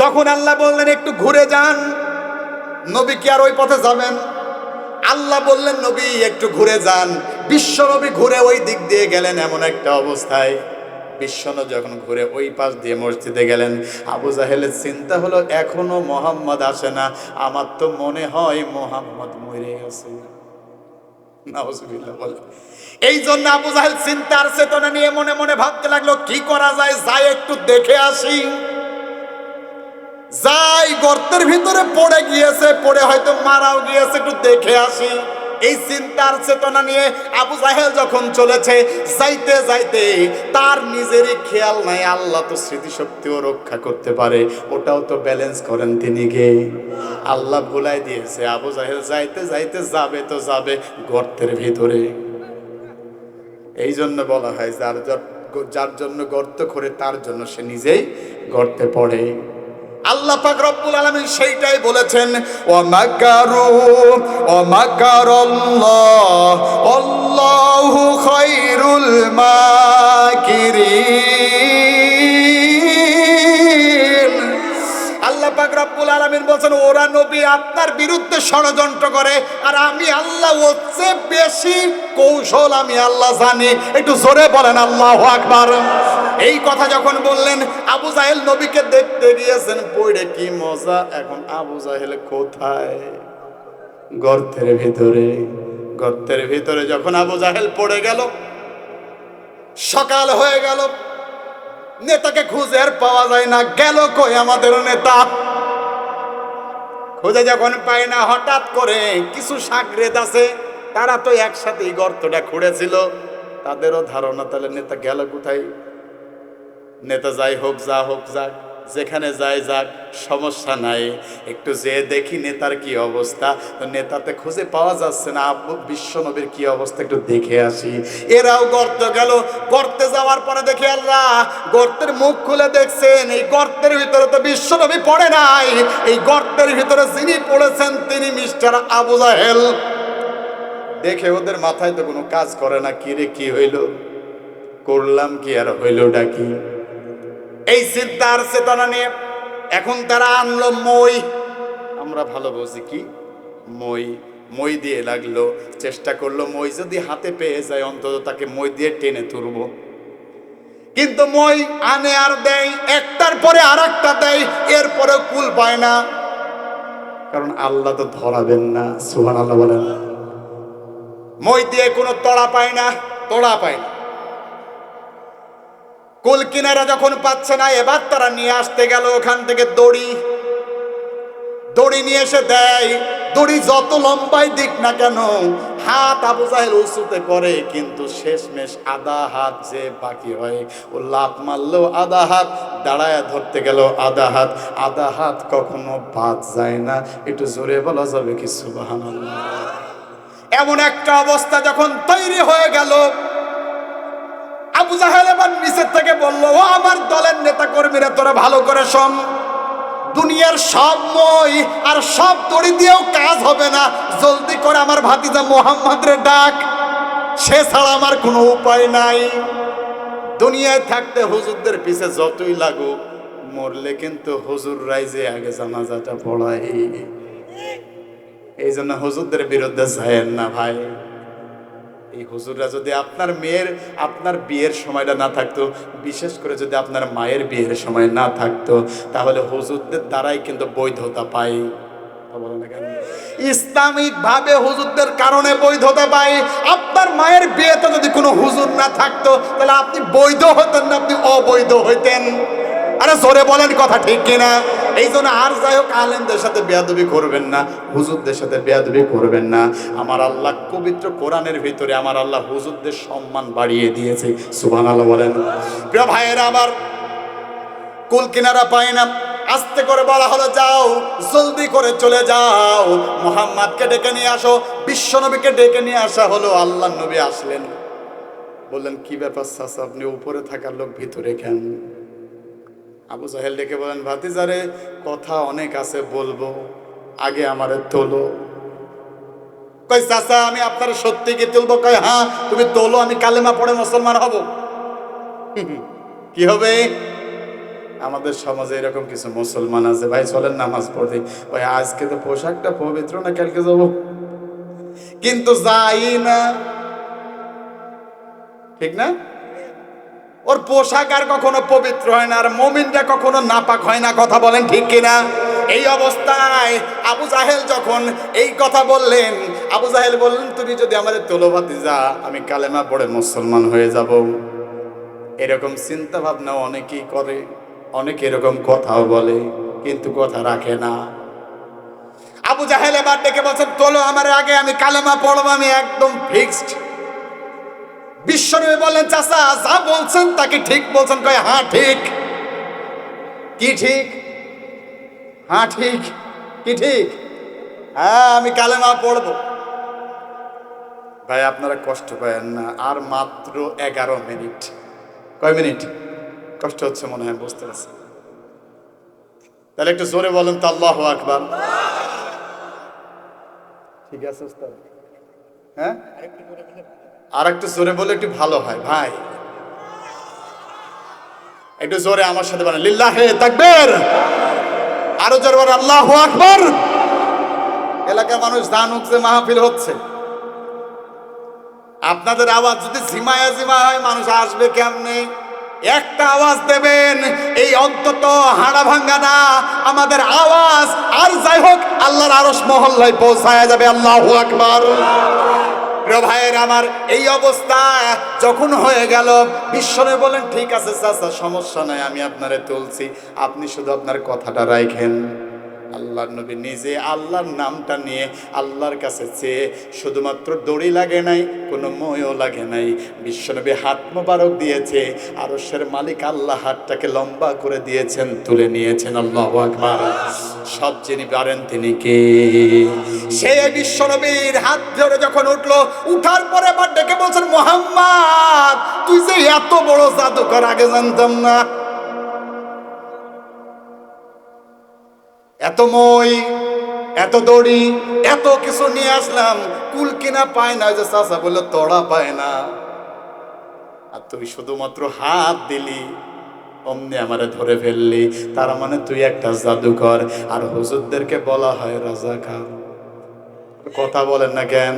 যখন আল্লাহ বললেন একটু ঘুরে যান, নবী কি আর ওই পথে যাবেন? আল্লাহ বললেন নবী একটু ঘুরে যান। বিশ্ব নবী ঘুরে ওই দিক দিয়ে গেলেন। এমন একটা অবস্থায় বিশ্বনবী যখন ঘুরে ওই পাশ দিয়ে মসজিদে গেলেন, আবু জাহেলের চিন্তা হলো এখনো মোহাম্মদ আসে না, আমার তো মনে হয় মোহাম্মদ মরে গেছে। নাউজুবিল্লাহ বলে। এই জন্য আবু জাহেল চিন্তার চেতনা নিয়ে মনে মনে ভাবতে লাগলো কি করা যায়, যাই একটু দেখে আসি। যাই, গর্তের ভিতরে পড়ে গিয়েছে, পড়ে হয়তো মারাও গিয়েছে, একটু দেখে আসি। এই চিন্তার চেতনা নিয়ে আবু জাহেল যখন চলেছে, যাইতে যাইতে তার নিজেরই খেয়াল নাই আল্লাহ তো স্মৃতিশক্তিও রক্ষা করতে পারে, ওটাও তো ব্যালেন্স করেন তিনি গে। আল্লাহ ভুলাই দিয়েছে। আবু জাহেল যাইতে যাইতে যাবে তো যাবে গর্তের ভিতরে। এই জন্য বলা হয় যার জন্য গর্ত করে তার জন্য সে নিজেই গর্তে পড়ে। আল্লাহ পাক রব্বুল আলামিন সেইটাই বলেছেন, ওয়া মাকারু ওয়া মাকারাল্লাহ আল্লাহু খায়রুল মাকিরিন। আল্লাহ পাক রব্বুল আলামিন বলেন ওরা নবী আপনার বিরুদ্ধে ষড়যন্ত্র করে, আর আমি আল্লাহ ওর চেয়ে বেশি কৌশল আমি আল্লাহ জানি। একটু জোরে বলেন আল্লাহু আকবার। এই কথা যখন বললেন, আবু জাহেল নবীকে দেখতে গিয়েছেন, পড়ে কি মজা। এখন আবু জাহেল কোথায়? গর্তের ভিতরে। গর্তের ভিতরে যখন আবু জাহেল পড়ে গেল, সকাল হয়ে গেল, নেতাকে খুঁজে আর পাওয়া যায় না। গেল কই আমাদের নেতা? খুঁজে যখন পাই না, হঠাৎ করে কিছু সাগরেদ আছে, তারা তো একসাথেই গর্তটা খুঁড়েছিল, তাদেরও ধারণা তাহলে নেতা গেল কোথায়। নেতা যাই হোক, যা হোক যাক, যেখানে যায় যাক, সমস্যা নাই, একটু যে দেখি নেতার কি অবস্থা। তো নেতাতে খুঁজে পাওয়া যাচ্ছে না, বিশ্বনবীর কি অবস্থা একটু দেখে আসি। এরাও গর্ত গেল। গর্তে যাওয়ার পরে দেখে আল্লাহ গর্তের মুখ খুলে দেখছেন, এই গর্তের ভিতরে তো বিশ্বনবী পড়ে নাই, এই গর্তের ভিতরে যিনি পড়েছেন তিনি মিস্টার আবু জাহেল। দেখে ওদের মাথায় তো কোনো কাজ করে না, কি রে কি হইল, করলাম কি আর হইলটা কি। এই চিন্তার চেতনা নিয়ে এখন তারা আনলো মই। আমরা ভালো বুঝি কি মই। মই দিয়ে লাগলো, চেষ্টা করলো মই যদি হাতে পেয়ে যায় অন্তত তাকে মই দিয়ে টেনে তুলব। কিন্তু মই আনে আর দেয়, একটার পরে আর একটা দেয়, এরপরে কুল পায় না। কারণ আল্লাহ তো ধরাবেন না, সুবহানাল্লাহ বলেন। মই দিয়ে কোনো তড়া পায় না, তোড়া পায় না। কুল কিনারা যখন পাচ্ছে না, এবার তারা নিয়ে আসতে গেল ওখান থেকে দড়ি। দড়ি নিয়ে এসে দেয়। দড়ি যত লম্বাই দিক না কেন, হাত আবু জাহেল উঁচুতে করে, কিন্তু শেষমেশ আধা হাত যে বাকি হয়, ও লাফ মারলেও আধা হাত, দাঁড়ায় ধরতে গেল আধা হাত, আধা হাত কখনো বাদ যায় না। একটু জোরে বলা যাবে কি সুবহানাল্লাহ। এমন একটা অবস্থা যখন তৈরি হয়ে গেল, আবু জাহেল এবার নিচের থেকে বলল, ও আমার দলের নেতা কর্মীরা, তোরা ভালো করে শোন, দুনিয়ার সব মই আর সব দড়ি দিয়েও কাজ হবে না, জলদি করে আমার ভাতিজা মুহাম্মদরে ডাক, সে ছাড়া আমার কোনো উপায় নাই। দুনিয়ায় থাকতে হুজুরদের পিছে যতই লাগুক, মরলে কিন্তু হুজুর রাইজে আগে জানাজাটা পড়ায়। এই জন্য হুজুরদের বিরুদ্ধে যায়েন না ভাই। এই হুজুররা যদি আপনার মেয়ের, আপনার বিয়ের সময়টা না থাকতো, বিশেষ করে যদি আপনার মায়ের বিয়ের সময় না থাকতো, তাহলে হুজুরদের দ্বারাই কিন্তু বৈধতা পাই। ইসলামিক ভাবে হুজুরদের কারণে বৈধতা পাই। আপনার মায়ের বিয়েতে যদি কোনো হুজুর না থাকতো, তাহলে আপনি বৈধ হতেন না, আপনি অবৈধ হইতেন। আরে জোরে বলেন কথা ঠিক কিনা? এই জন্য আর যাই হোক, আলেমদের সাথে বেয়াদবি করবেন না, হুজুরদের সাথে বেয়াদবি করবেন না। আমার আল্লাহ পবিত্র কোরআনের ভিতরে আমার আল্লাহ হুজুরদের সম্মান বাড়িয়ে দিয়েছে, সুবহানাল্লাহ বলেন। প্রিয় ভাইয়েরা আমার, কুল কিনারা পায় না, আস্তে করে বলা হলো, যাও জলদি করে চলে যাও, মুহাম্মদকে ডেকে নিয়ে আসো। বিশ্বনবীকে ডেকে নিয়ে আসা হলো। আল্লাহর নবী আসলেন, বললেন কি ব্যাপার চাচা, আপনি উপরে থাকার লোক ভিতরে কেন? আবু জাহেল ডেকে বলেন, ভাতিজারে কথা অনেক আছে বলবো, আগে আমারে তোলো। কই চাচা আমি আপনার সত্যি কি তুলবো? কই হ্যাঁ তুমি তোলো, আমি কালেমা পড়ে মুসলমান হব। কি হবে? আমাদের সমাজে এরকম কিছু মুসলমান আছে, ভাই চলেন নামাজ পড়তে, ভাই আজকে তো পোশাকটা পবিত্র না, কালকে যাবো, কিন্তু যাই না। ঠিক না? ওর পোশাক আর কখনো পবিত্র হয় না, আর মুমিনরা কখনো নাপাক হয় না। কথা বলেন ঠিক কিনা? এই অবস্থায় আবু জাহেল যখন এই কথা বললেন, আবু জাহেল বললেন, তুমি যদি আমাদের তোলবাতি যা, আমি কালেমা পড়ে মুসলমান হয়ে যাব। এরকম চিন্তা ভাবনা অনেকেই করে, অনেকে এরকম কথাও বলে, কিন্তু কথা রাখে না। আবু জাহেল এবার ডেকে বলছেন, তোলো আমার আগে, আমি কালেমা পড়বো, আমি একদম ফিক্সড। বিশ্বনবী বললেন, চাচা যা বলছেন তাকে ঠিক বলছেন? কয় হ্যাঁ ঠিক। কি ঠিক? হ্যাঁ ঠিক। কি ঠিক? হ্যাঁ আমি কালেমা পড়বো। ভাই আপনারা কষ্ট পাবেন না, আর মাত্র 11 মিনিট। কয় মিনিট? কষ্ট হচ্ছে মনে হয়, বুঝতে পারছি। তাহলে একটু জোরে বলেন তো আল্লাহু আকবার। ঠিক আছে ওস্তাদ? হ্যাঁ আর একটু জোরে বলে একটু ভালো হয় ভাই, একটু জোরে আমার সাথে বলেন লিল্লাহে তাকবীর। আরো জোরে বলেন আল্লাহু আকবার। এলাকার মানুষ জানুক যে মাহফিল হচ্ছে। আপনাদের আওয়াজ যদি ঝিমায়া ঝিমা হয়, মানুষ আসবে কেমনে? একটা আওয়াজ দেবেন, এই অন্তত হাড়া ভাঙ্গা না, আমাদের আওয়াজ আর যাই হোক আল্লাহর আরশ মহল্লায় পৌঁছায়া যাবে। আল্লাহু আকবার। প্রিয় ভাইয়ের আমার, এই অবস্থা যখন হয়ে গেল, বিশ্বনবী বলেন, ঠিক আছে চাচা, সমস্যা নাই, আমি আপনারে তুলছি, আপনি শুধু আপনার কথাটা রাখেন। আল্লাহর নবী নিজে আল্লাহর নামটা নিয়ে আল্লাহর কাছে চেয়ে, শুধুমাত্র দড়ি লাগে নাই, কোনো ময়ও লাগে নাই, বিশ্বনবী হাত মোবারক দিয়েছে, আরশের মালিক আল্লাহ হাতটাকে লম্বা করে দিয়েছেন, তুলে নিয়েছেন। আল্লাহু আকবার। সব যিনি পারেন তিনি কে? সে বিশ্বনবীর হাত ধরে যখন উঠলো, উঠার পরে আবার ডেকে বলছেন, মুহাম্মদ তুই যে এত বড় জাদুকর, আগে জানতাম না। এত মই, এত দড়ি, এত কিছু নিয়ে আসলাম, কুল কিনা পায় না, যে চাচা বললো তোড়া পায় না, আর তুই শুধুমাত্র হাত দিলি, অমনি আমারে ধরে ফেললি, তার মানে তুই একটা জাদুকর। আর হুজুরদেরকে বলা হয় রাজাকার। কথা বলেন না কেন?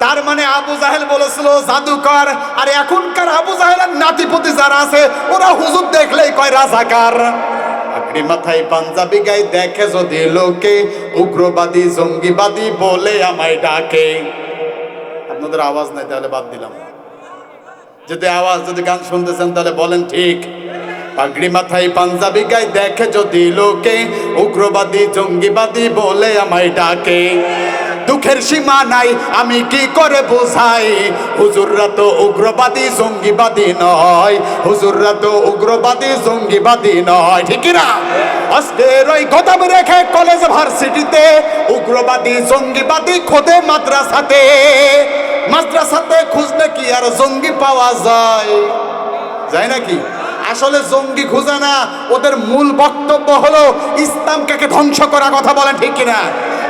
তার মানে আবু জাহেল বলেছিল জাদুকর, আর এখনকার আবু জাহেলের নাতিপতি যারা আছে, ওরা হুজুর দেখলেই কয় রাজাকার। আপনি মাথায় পাঞ্জাবি গায়ে দেখে যদি লোকে, উগ্রবাদী জঙ্গিবাদী বলে আমায় ডাকে। আপনাদের আওয়াজ নাই, তাহলে বাদ দিলাম। যদি আওয়াজ, যদি গান শুনতেছেন তাহলে বলেন ঠিক। পাগড়ি মাথায় পাঞ্জাবি গায়ে দেখে যদি লোকে, উগ্রবাদী জঙ্গিবাদী বলে আমায় ডাকে। দুঃখের সীমা নাই, আমি কি করে বোঝাই, হুজুররা তো উগ্রবাদী জঙ্গিবাদী নয়, হুজুররা তো উগ্রবাদী জঙ্গিবাদী নয়। ঠিক না? আজকের ওই গদাম রেখে কলেজ ভার্সিটিতে, উগ্রবাদী জঙ্গিবাদী খোদে মাদ্রাসাতে, মাদ্রাসাতে খুঁজলে কি আর জঙ্গি পাওয়া যায়? যায় নাকি? আসলে জঙ্গি খুঁজে না, ওদের মূল বক্তব্য হলো ইসলামকে ধ্বংস করা। কথা বলেন ঠিক কিনা?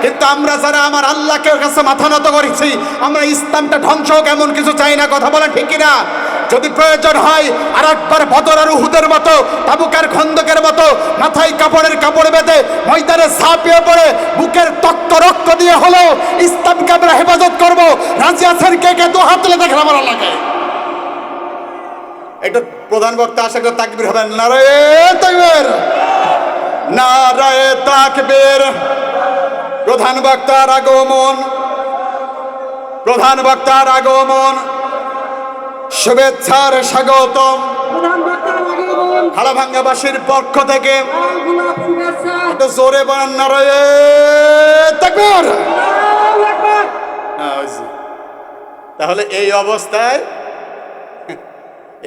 কিন্তু আমরা যারা আমার আল্লাহকে কাছে মাথা নত করেছি, আমরা ইসলামটা ধ্বংস হোক এমন কিছু চাই না। কথা বলেন ঠিক কিনা? যদি প্রয়োজন হয় আর একবার বদর আর উহুদের মতো, তাবুকের খন্দকের মতো মাথায় কাপড়ের কাপড় বেঁধে ময়দানে ঝাঁপিয়ে পড়ে বুকের তক্ত রক্ত দিয়ে হলেও ইসলামকে আমরা হেফাজত করবো। রাজি আছেন কে কে? দু হাত তুলে দেখেন আমার আল্লাহকে। এটা প্রধান বক্তা আশা করে তাকবীর হবেন। নারায়ে তাকবীর, নারায়ে তাকবীর। প্রধান বক্তার আগমন, প্রধান বক্তার আগমন, শুভেচ্ছার স্বাগতম হাড়াভাঙ্গাবাসীর পক্ষ থেকে। একটু জোরে বলেন নারায়ে তাকবীর। তাহলে এই অবস্থায়,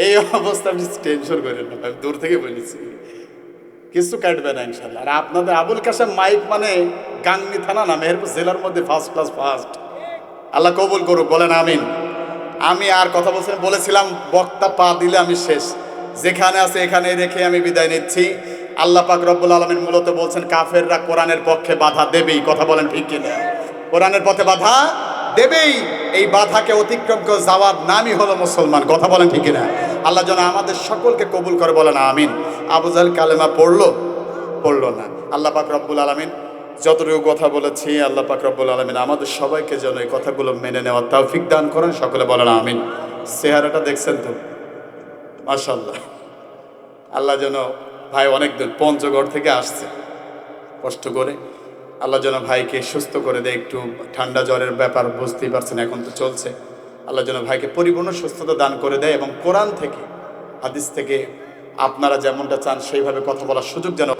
এই অবস্থা আপনি টেনশন করেন না, আমি দূর থেকে বলেছি, কিছু কাটবে না ইনশাল্লাহ। আর আপনাদের আবুল কাশেম মাইক মানে গাংনী থানা না, মেহেরপুর জেলার মধ্যে ফার্স্ট ক্লাস ফার্স্ট। আল্লাহ কবুল করুক, বলেন আমিন। আমি আর কথা বলেছিলাম বক্তা পা দিলে আমি শেষ, যেখানে আছে এখানে রেখে আমি বিদায় নিচ্ছি। আল্লাহ পাক রব্বুল আলামিন মূলত বলছেন কাফেররা কোরআনের পক্ষে বাধা দেবেই। কথা বলেন ঠিক কিনা? কোরআনের পথে বাধা দেবেই। এই বাধাকে অতিক্রম করে যাওয়ার নামই হলো মুসলমান। কথা বলেন ঠিক কিনা? আল্লাহ যেন আমাদের সকলকে কবুল করে, বলেন আমিন। আবু জাহেল কালেমা পড়লো? পড়লো না। আল্লাহ পাক রব্বুল আলামিন যতটুকু কথা বলেছি, আল্লাহ পাক রব্বুল আলামিন আমাদের সবাইকে যেন এই কথাগুলো মেনে নেওয়ার তৌফিক দান করেন। সকলে বলেন আমিন। চেহারাটা দেখছেন তো, মাশাআল্লাহ। আল্লাহ যেন, ভাই অনেক দূর পঞ্চগড় থেকে আসছে কষ্ট করে, আল্লাহ যেন ভাইকে সুস্থ করে দেয়। একটু ঠান্ডা জ্বরের ব্যাপার বুঝতেই পারছেন, এখন তো চলছে। আল্লাহ যেন ভাইকে পরিপূর্ণ সুস্থতা দান করে দেয় এবং কোরআন থেকে, হাদিস থেকে আপনারা যেমনটা চান সেইভাবে কথা বলার সুযোগ যেন